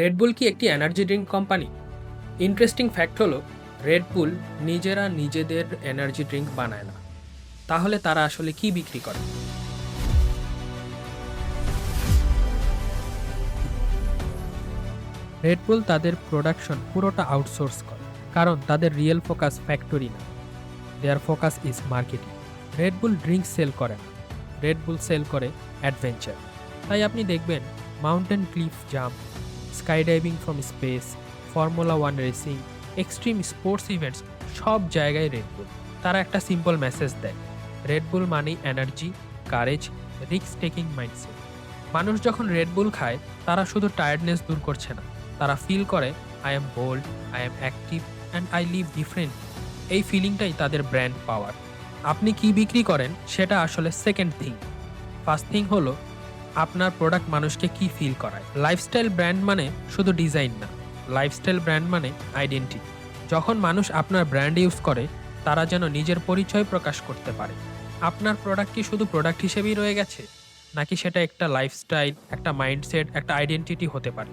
Red Bull কি একটি energy drink company? Interesting fact হলো, রেডবুল নিজেরা নিজেদের এনার্জি ড্রিঙ্ক বানায় না। তাহলে তারা আসলে কি বিক্রি করে? রেডবুল তাদের প্রোডাকশন পুরোটা আউটসোর্স করে, কারণ তাদের রিয়েল ফোকাস ফ্যাক্টরি না, their focus is marketing. Red Bull drink sell করে না, রেডবুল সেল করে অ্যাডভেঞ্চার। তাই আপনি দেখবেন mountain cliff jump, skydiving from space, formula one racing, extreme sports events, সব জায়গায় রেডবুল। তারা একটা সিম্পল মেসেজ দেয়, রেডবুল মানেই energy, courage, risk taking mindset. মানুষ যখন রেডবুল খায়, তারা শুধু টায়ার্ডনেস দূর করছে না, তারা ফিল করে I am bold, I am active and I live different. এই ফিলিংটাই তাদের ব্র্যান্ড পাওয়ার। আপনি কি বিক্রি করেন সেটা আসলে সেকেন্ড থিং। ফার্স্ট থিং হলো আপনার প্রোডাক্ট মানুষকে কি ফিল করায়। লাইফস্টাইল ব্র্যান্ড মানে শুধু ডিজাইন না, লাইফস্টাইল ব্র্যান্ড মানে আইডেন্টিটি। যখন মানুষ আপনার ব্র্যান্ড ইউজ করে, তারা যেন নিজের পরিচয় প্রকাশ করতে পারে। আপনার প্রোডাক্ট কি শুধু প্রোডাক্ট হিসেবেই রয়ে গেছে, নাকি সেটা একটা লাইফস্টাইল, একটা মাইন্ডসেট, একটা আইডেন্টিটি হতে পারে?